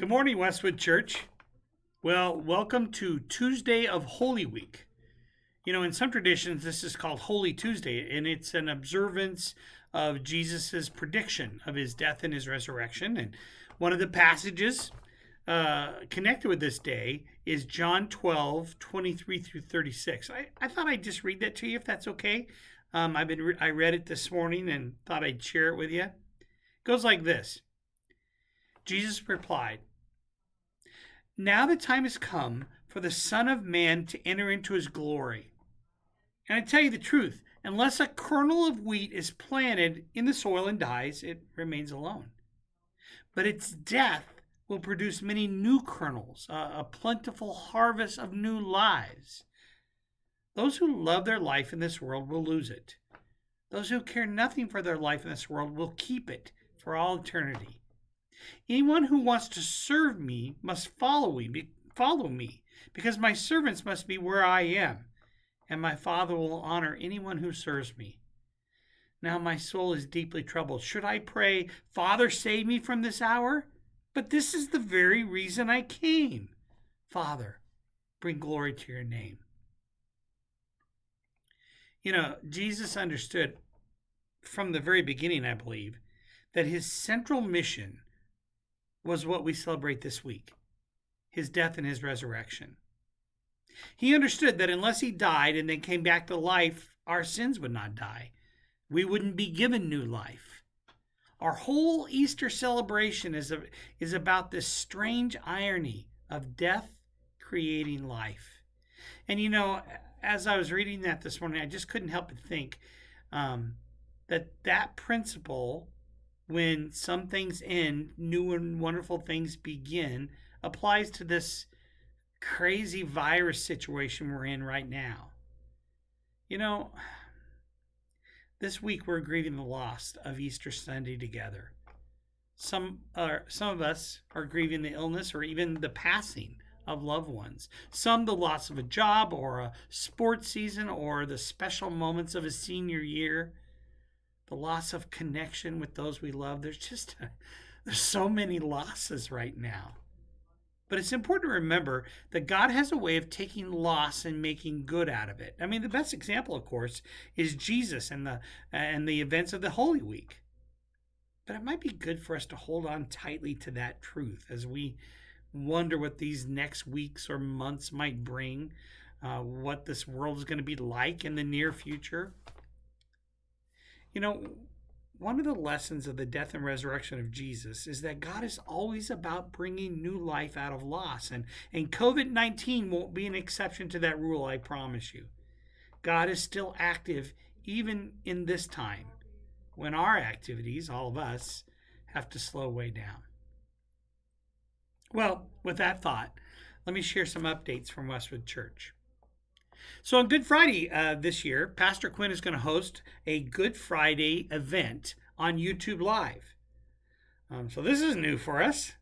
Good morning, Westwood Church. Well, welcome to Tuesday of Holy Week. In some traditions, this is called Holy Tuesday, and it's an observance of Jesus's prediction of his death and his resurrection. And one of the passages connected with this day is John 12:23 through 36. I thought I'd just read that to you, if that's okay. I read it this morning and thought I'd share it with you. It goes like this. Jesus replied, "Now the time has come for the Son of Man to enter into his glory. And I tell you the truth, unless a kernel of wheat is planted in the soil and dies, it remains alone. But its death will produce many new kernels, a plentiful harvest of new lives. Those who love their life in this world will lose it. Those who care nothing for their life in this world will keep it for all eternity. Anyone who wants to serve me must follow me, because my servants must be where I am, and my Father will honor anyone who serves me. Now my soul is deeply troubled. Should I pray, 'Father, save me from this hour?' But this is the very reason I came. Father, bring glory to your name." Jesus understood from the very beginning, I believe, that his central mission was what we celebrate this week, his death and his resurrection. He understood that unless he died and then came back to life, our sins would not die. We wouldn't be given new life. Our whole Easter celebration is about this strange irony of death creating life. And as I was reading that this morning, I just couldn't help but think that principle, when some things end, new and wonderful things begin, applies to this crazy virus situation we're in right now. This week we're grieving the loss of Easter Sunday together. Some of us are grieving the illness or even the passing of loved ones. Some the loss of a job or a sports season or the special moments of a senior year. The loss of connection with those we love. There's so many losses right now. But it's important to remember that God has a way of taking loss and making good out of it. I mean, the best example, of course, is Jesus and the events of the Holy Week. But it might be good for us to hold on tightly to that truth as we wonder what these next weeks or months might bring, what this world is going to be like in the near future. One of the lessons of the death and resurrection of Jesus is that God is always about bringing new life out of loss. And COVID-19 won't be an exception to that rule, I promise you. God is still active even in this time when our activities, all of us, have to slow way down. Well, with that thought, let me share some updates from Westwood Church. So on Good Friday this year, Pastor Quinn is going to host a Good Friday event on YouTube Live. So this is new for us.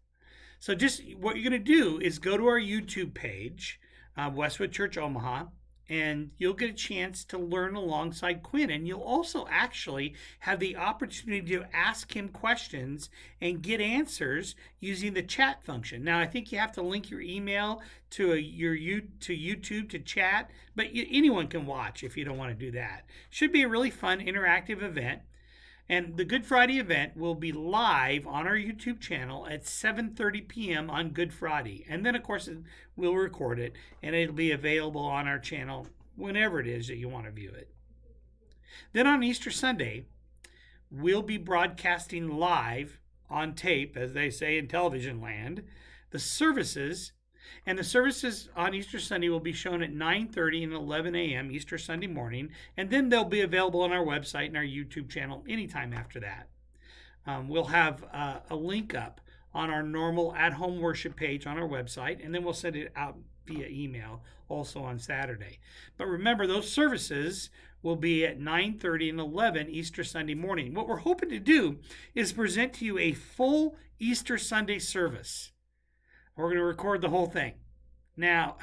So just what you're going to do is go to our YouTube page, Westwood Church Omaha, and you'll get a chance to learn alongside Quinn. And you'll also actually have the opportunity to ask him questions and get answers using the chat function. Now, I think you have to link your email to YouTube to chat, but anyone can watch if you don't want to do that. Should be a really fun, interactive event. And the Good Friday event will be live on our YouTube channel at 7:30 p.m. on Good Friday. And then, of course, we'll record it, and it'll be available on our channel whenever it is that you want to view it. Then on Easter Sunday, we'll be broadcasting live on tape, as they say in television land, the services. And the services on Easter Sunday will be shown at 9:30 and 11 a.m. Easter Sunday morning, and then they'll be available on our website and our YouTube channel anytime after that. We'll have a link up on our normal at-home worship page on our website, and then we'll send it out via email also on Saturday. But remember, those services will be at 9:30 and 11 Easter Sunday morning. What we're hoping to do is present to you a full Easter Sunday service. We're going to record the whole thing. Now,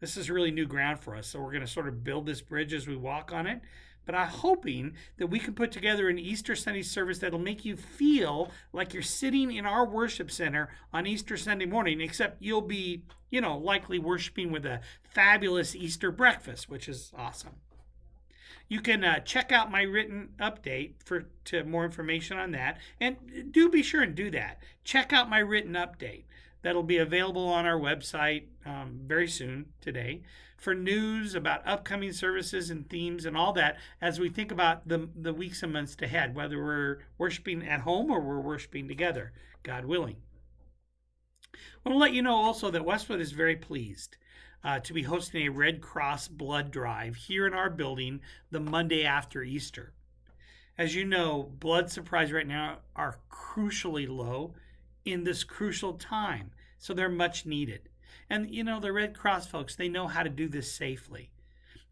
this is really new ground for us, so we're going to sort of build this bridge as we walk on it. but I'm hoping that we can put together an Easter Sunday service that'll make you feel like you're sitting in our worship center on Easter Sunday morning, except you'll be, likely worshiping with a fabulous Easter breakfast, which is awesome. You can check out my written update to more information on that. And do be sure and do that. Check out my written update. That'll be available on our website very soon today for news about upcoming services and themes and all that as we think about the weeks and months ahead, whether we're worshiping at home or we're worshiping together, God willing. I want to let you know also that Westwood is very pleased to be hosting a Red Cross blood drive here in our building the Monday after Easter. As you know, blood supplies right now are crucially low in this crucial time, so they're much needed. And the Red Cross folks, they know how to do this safely.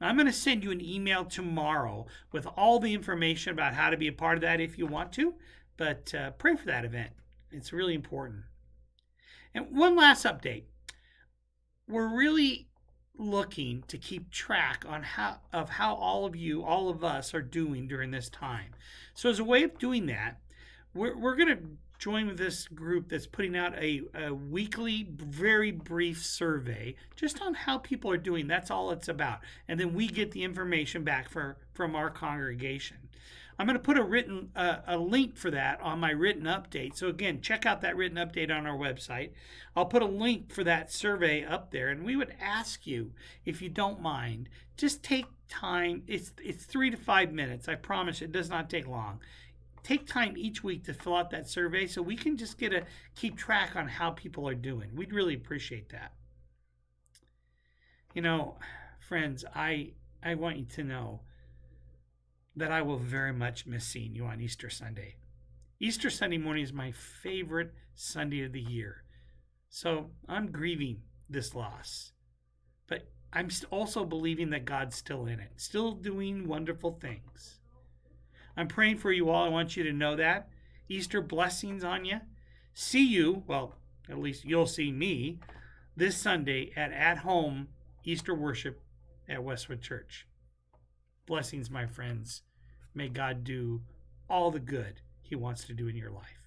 I'm going to send you an email tomorrow with all the information about how to be a part of that if you want to, but pray for that event. It's really important. And one last update. We're really looking to keep track on how all of us are doing during this time. So as a way of doing that, we're going to join with this group that's putting out a weekly, very brief survey just on how people are doing. That's all it's about. And then we get the information back from our congregation. I'm going to put a link for that on my written update. So again, check out that written update on our website. I'll put a link for that survey up there. And we would ask you, if you don't mind, just take time. It's 3 to 5 minutes. I promise it does not take long. Take time each week to fill out that survey so we can just keep track on how people are doing. We'd really appreciate that. Friends, I want you to know that I will very much miss seeing you on Easter Sunday. Easter Sunday morning is my favorite Sunday of the year. So I'm grieving this loss. But I'm also believing that God's still in it, still doing wonderful things. I'm praying for you all. I want you to know that. Easter blessings on you. See you, well, at least you'll see me, this Sunday at home Easter worship at Westwood Church. Blessings, my friends. May God do all the good He wants to do in your life.